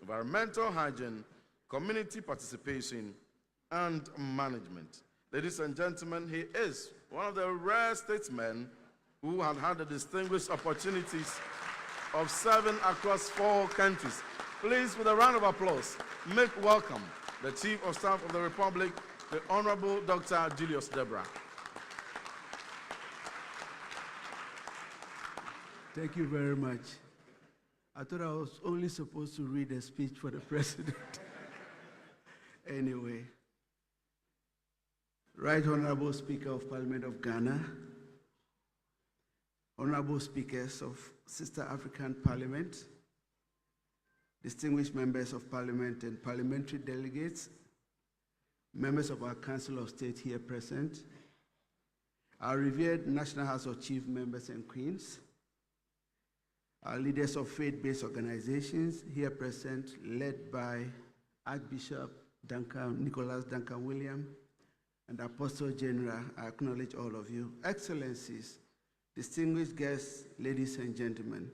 environmental hygiene, community participation, and management. Ladies and gentlemen, he is one of the rare statesmen who had the distinguished opportunities of serving across 4 countries. Please, with a round of applause, make welcome the Chief of Staff of the Republic, the Honorable Dr. Julius Debra. Thank you very much. I thought I was only supposed to read a speech for the president. Anyway, Right Honorable Speaker of Parliament of Ghana, Honorable Speakers of Sister African Parliament, distinguished members of Parliament and parliamentary delegates, members of our Council of State here present, our revered National House of Chief Members and Queens, our leaders of faith-based organizations here present, led by Archbishop Nicholas Duncan William, and Apostle General. I acknowledge all of you. Excellencies, distinguished guests, ladies and gentlemen,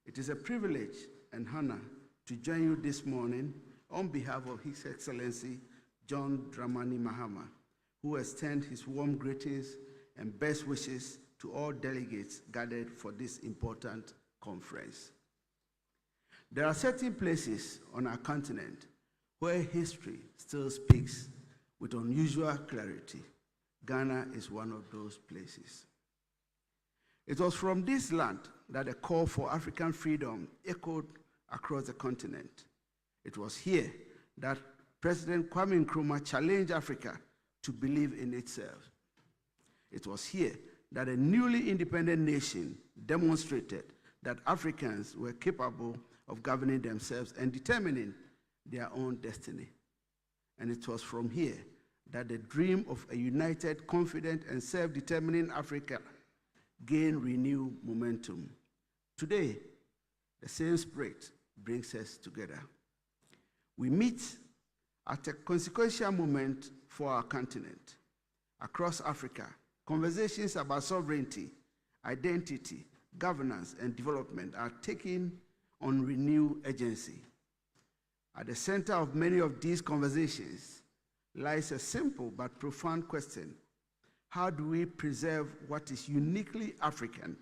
it is a privilege and honor to join you this morning on behalf of His Excellency John Dramani Mahama, who extends his warm greetings and best wishes to all delegates gathered for this important conference. There are certain places on our continent where history still speaks with unusual clarity. Ghana is one of those places. It was from this land that the call for African freedom echoed across the continent. It was here that President Kwame Nkrumah challenged Africa to believe in itself. It was here that a newly independent nation demonstrated that Africans were capable of governing themselves and determining their own destiny. And it was from here that the dream of a united, confident, and self-determining Africa gained renewed momentum. Today, the same spirit brings us together. We meet at a consequential moment for our continent. Across Africa, conversations about sovereignty, identity, governance, and development are taking on renewed urgency. At the center of many of these conversations lies a simple but profound question: how do we preserve what is uniquely African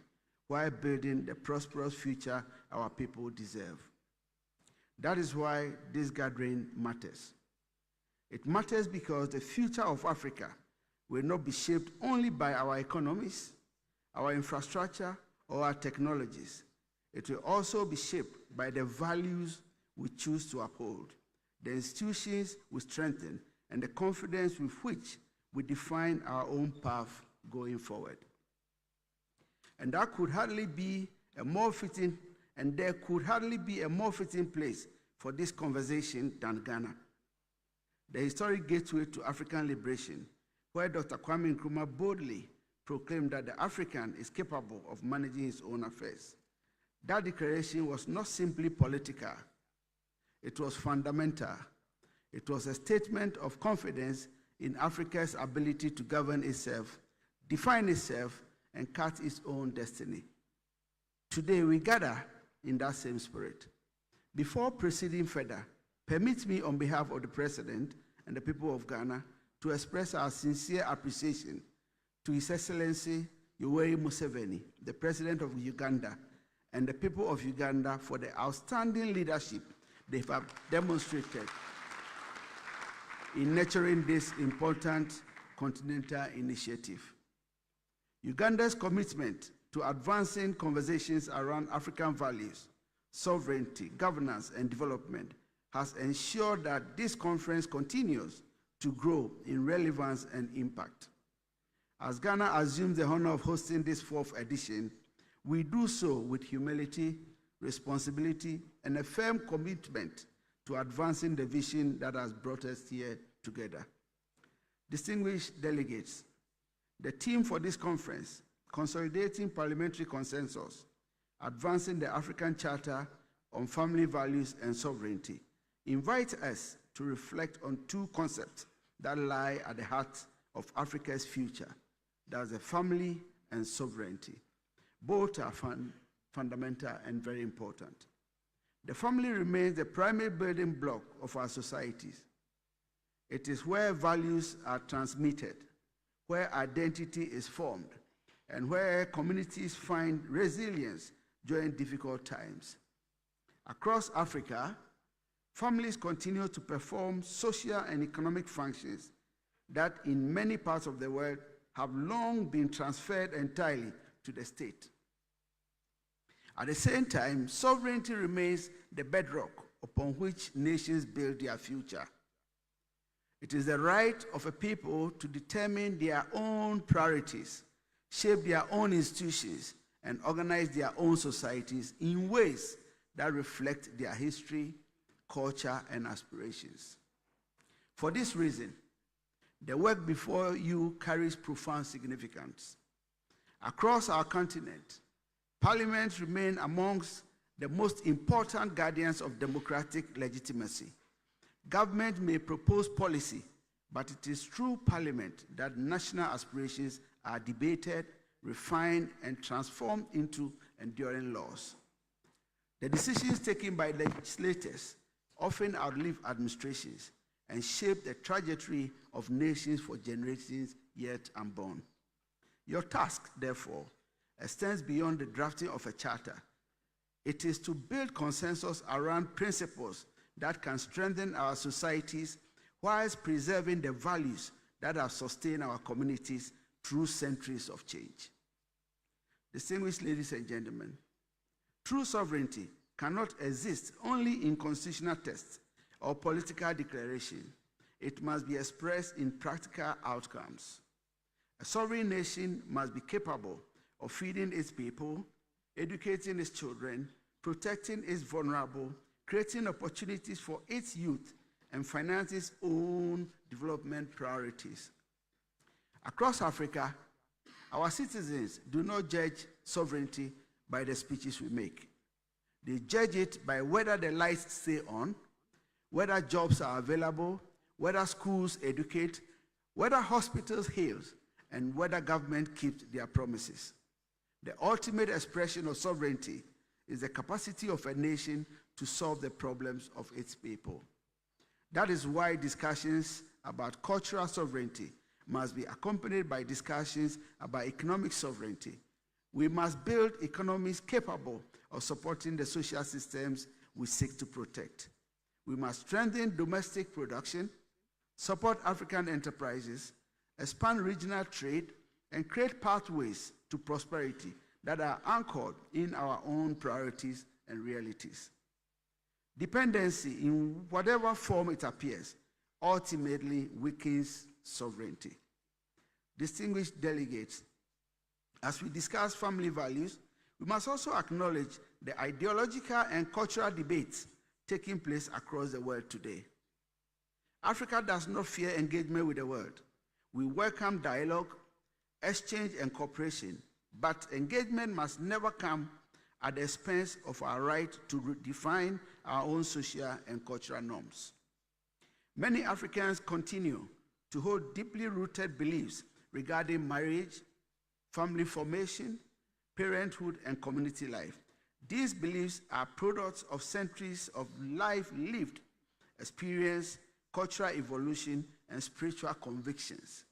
while building the prosperous future our people deserve? That is why this gathering matters. It matters because the future of Africa will not be shaped only by our economies, our infrastructure, or our technologies. It will also be shaped by the values we choose to uphold, the institutions we strengthen, and the confidence with which we define our own path going forward. And there could hardly be a more fitting place for this conversation than Ghana, the historic gateway to African liberation, where Dr. Kwame Nkrumah boldly proclaimed that the African is capable of managing his own affairs. That declaration was not simply political, it was fundamental. It was a statement of confidence in Africa's ability to govern itself, define itself, and cut its own destiny. Today, we gather in that same spirit. Before proceeding further, permit me on behalf of the President and the people of Ghana to express our sincere appreciation to His Excellency Yoweri Museveni, the President of Uganda, and the people of Uganda for the outstanding leadership they have demonstrated in nurturing this important continental initiative. Uganda's commitment to advancing conversations around African values, sovereignty, governance, and development has ensured that this conference continues to grow in relevance and impact. As Ghana assumes the honor of hosting this 4th edition, we do so with humility, responsibility, and a firm commitment to advancing the vision that has brought us here together. Distinguished delegates, the theme for this conference, Consolidating Parliamentary Consensus, Advancing the African Charter on Family Values and Sovereignty, invites us to reflect on 2 concepts that lie at the heart of Africa's future. That's the family and sovereignty. Both are fundamental and very important. The family remains the primary building block of our societies. It is where values are transmitted, where identity is formed, and where communities find resilience during difficult times. Across Africa, families continue to perform social and economic functions that in many parts of the world have long been transferred entirely to the state. At the same time, sovereignty remains the bedrock upon which nations build their future. It is the right of a people to determine their own priorities, shape their own institutions, and organize their own societies in ways that reflect their history, culture, and aspirations. For this reason, the work before you carries profound significance. Across our continent, parliaments remain amongst the most important guardians of democratic legitimacy. Government may propose policy, but it is through parliament that national aspirations are debated, refined, and transformed into enduring laws. The decisions taken by legislators often outlive administrations and shape the trajectory of nations for generations yet unborn. Your task, therefore, extends beyond the drafting of a charter. It is to build consensus around principles that can strengthen our societies whilst preserving the values that have sustained our communities through centuries of change. Distinguished ladies and gentlemen, true sovereignty cannot exist only in constitutional texts or political declaration. It must be expressed in practical outcomes. A sovereign nation must be capable of feeding its people, educating its children, protecting its vulnerable, creating opportunities for its youth, and financing its own development priorities. Across Africa, our citizens do not judge sovereignty by the speeches we make. They judge it by whether the lights stay on, whether jobs are available, whether schools educate, whether hospitals heal, and whether government keeps their promises. The ultimate expression of sovereignty is the capacity of a nation to solve the problems of its people. That is why discussions about cultural sovereignty must be accompanied by discussions about economic sovereignty. We must build economies capable of supporting the social systems we seek to protect. We must strengthen domestic production, support African enterprises, expand regional trade, and create pathways to prosperity that are anchored in our own priorities and realities. Dependency, in whatever form it appears, ultimately weakens sovereignty. Distinguished delegates, as we discuss family values, we must also acknowledge the ideological and cultural debates taking place across the world today. Africa does not fear engagement with the world. We welcome dialogue, exchange, and cooperation, but engagement must never come at the expense of our right to redefine our own social and cultural norms. Many Africans continue to hold deeply rooted beliefs regarding marriage, family formation, parenthood, and community life. These beliefs are products of centuries of life lived, experience, cultural evolution, and spiritual convictions.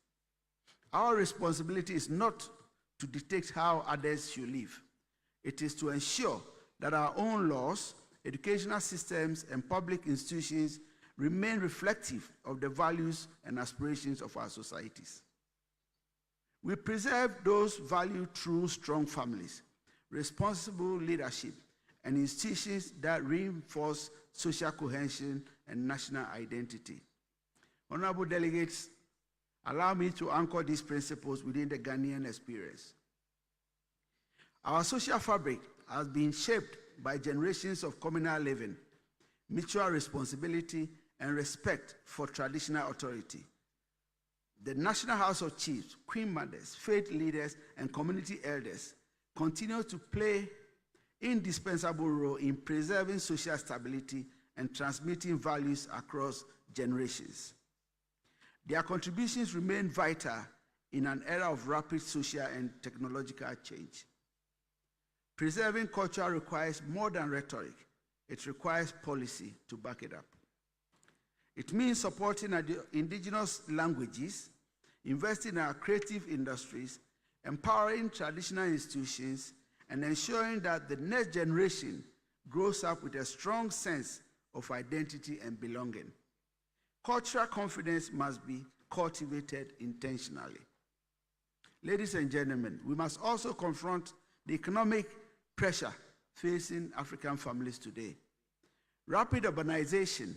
Our responsibility is not to dictate how others should live. It is to ensure that our own laws, educational systems, and public institutions remain reflective of the values and aspirations of our societies. We preserve those values through strong families, responsible leadership, and institutions that reinforce social cohesion and national identity. Honorable delegates, allow me to anchor these principles within the Ghanaian experience. Our social fabric has been shaped by generations of communal living, mutual responsibility, and respect for traditional authority. The National House of Chiefs, Queen Mothers, faith leaders, and community elders continue to play an indispensable role in preserving social stability and transmitting values across generations. Their contributions remain vital in an era of rapid social and technological change. Preserving culture requires more than rhetoric. It requires policy to back it up. It means supporting indigenous languages, investing in our creative industries, empowering traditional institutions, and ensuring that the next generation grows up with a strong sense of identity and belonging. Cultural confidence must be cultivated intentionally. Ladies and gentlemen, we must also confront the economic pressure facing African families today. Rapid urbanization,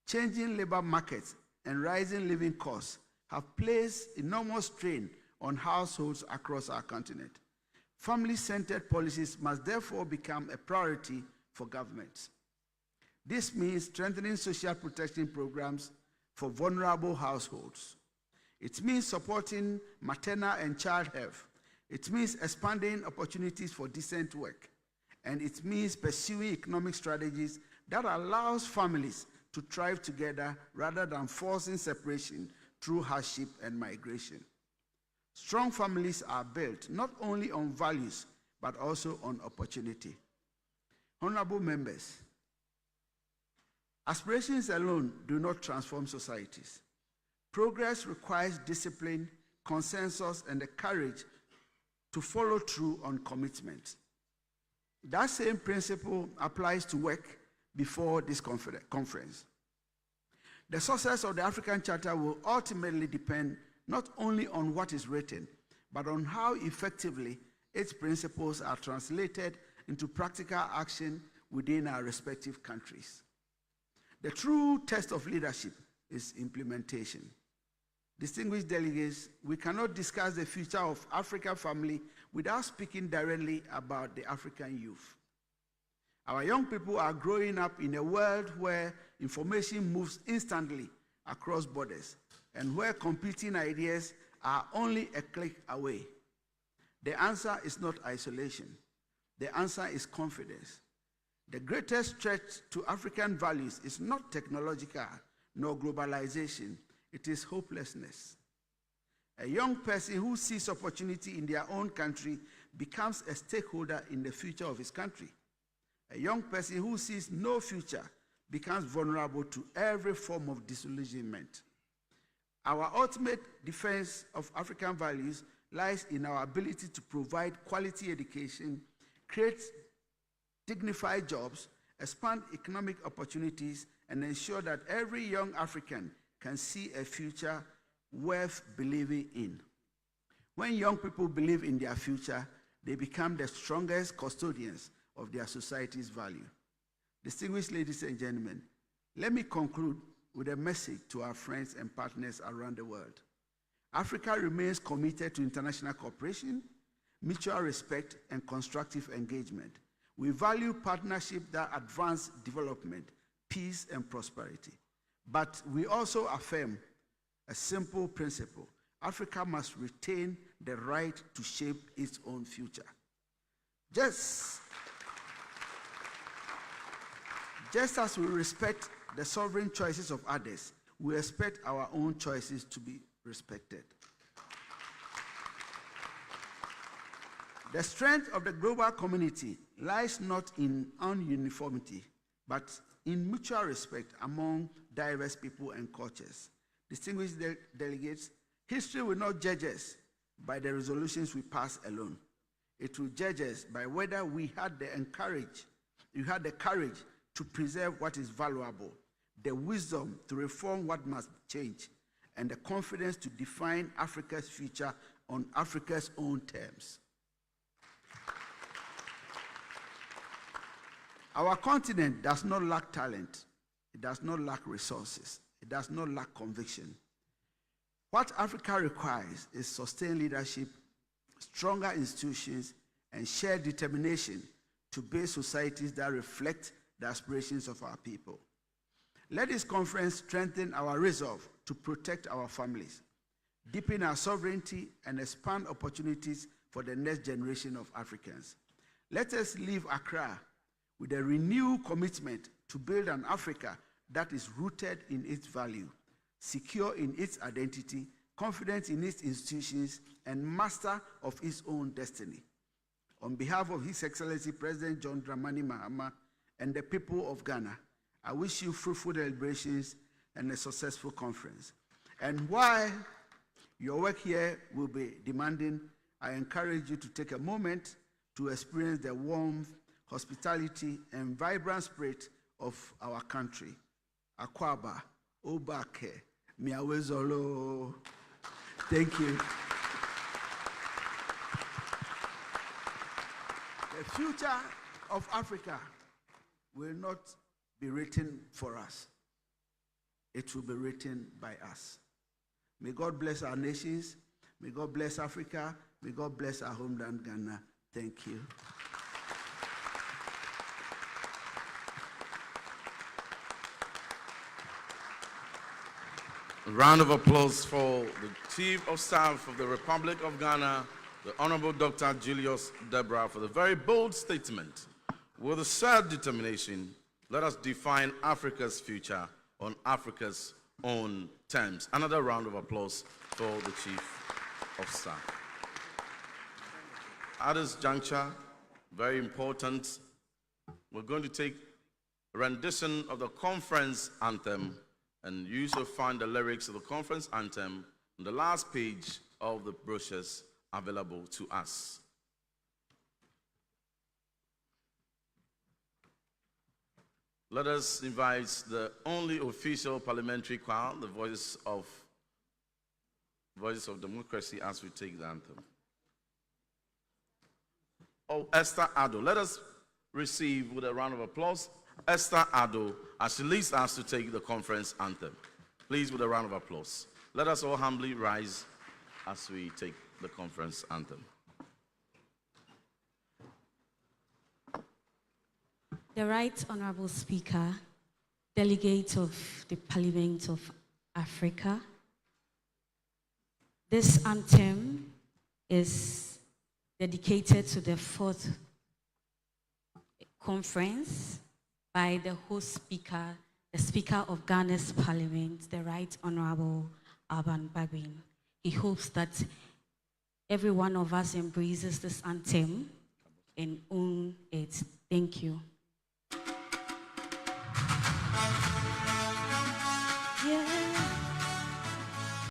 changing labor markets, and rising living costs have placed enormous strain on households across our continent. Family-centered policies must therefore become a priority for governments. This means strengthening social protection programs for vulnerable households. It means supporting maternal and child health. It means expanding opportunities for decent work. And it means pursuing economic strategies that allows families to thrive together rather than forcing separation through hardship and migration. Strong families are built not only on values, but also on opportunity. Honorable members, aspirations alone do not transform societies. Progress requires discipline, consensus, and the courage to follow through on commitment. That same principle applies to work before this conference. The success of the African Charter will ultimately depend not only on what is written, but on how effectively its principles are translated into practical action within our respective countries. The true test of leadership is implementation. Distinguished delegates, we cannot discuss the future of African family without speaking directly about the African youth. Our young people are growing up in a world where information moves instantly across borders and where competing ideas are only a click away. The answer is not isolation. The answer is confidence. The greatest threat to African values is not technological nor globalization. It is hopelessness. A young person who sees opportunity in their own country becomes a stakeholder in the future of his country. A young person who sees no future becomes vulnerable to every form of disillusionment. Our ultimate defense of African values lies in our ability to provide quality education, create dignified jobs, expand economic opportunities, and ensure that every young African can see a future worth believing in. When young people believe in their future, they become the strongest custodians of their society's value. Distinguished ladies and gentlemen, let me conclude with a message to our friends and partners around the world. Africa remains committed to international cooperation, mutual respect, and constructive engagement. We value partnerships that advance development, peace, and prosperity. But we also affirm a simple principle: Africa must retain the right to shape its own future. Just as we respect the sovereign choices of others, we expect our own choices to be respected. The strength of the global community lies not in uniformity, but in mutual respect among diverse people and cultures. Distinguished delegates, history will not judge us by the resolutions we pass alone. It will judge us by whether we had the courage to preserve what is valuable, the wisdom to reform what must change, and the confidence to define Africa's future on Africa's own terms. Our continent does not lack talent. It does not lack resources. It does not lack conviction. What Africa requires is sustained leadership, stronger institutions, and shared determination to build societies that reflect the aspirations of our people. Let this conference strengthen our resolve to protect our families, deepen our sovereignty, and expand opportunities for the next generation of Africans. Let us leave Accra with a renewed commitment to build an Africa that is rooted in its value, secure in its identity, confident in its institutions, and master of its own destiny. On behalf of His Excellency President John Dramani Mahama and the people of Ghana, I wish you fruitful deliberations and a successful conference. And while your work here will be demanding, I encourage you to take a moment to experience the warmth, hospitality, and vibrant spirit of our country. Akwaba, Obake, Miawezolo. Thank you. The future of Africa will not be written for us. It will be written by us. May God bless our nations. May God bless Africa. May God bless our homeland, Ghana. Thank you. A round of applause for the Chief of Staff of the Republic of Ghana, the Honorable Dr. Julius Debra, for the very bold statement. With a sad determination, let us define Africa's future on Africa's own terms. Another round of applause for the Chief of Staff. At this juncture, very important, we're going to take a rendition of the conference anthem, and you shall find the lyrics of the conference anthem on the last page of the brochures available to us. Let us invite the only official parliamentary choir, the Voices of Democracy, as we take the anthem. Oh, Esther Addo. Let us receive with a round of applause Esther Addo as she leads us to take the conference anthem. Please, with a round of applause. Let us all humbly rise as we take the conference anthem. The Right Honorable Speaker, delegates of the Parliament of Africa, this anthem is dedicated to the fourth conference by the host speaker, the Speaker of Ghana's Parliament, the Right Honorable Alban Bagbin. He hopes that every one of us embraces this anthem and own it. Thank you.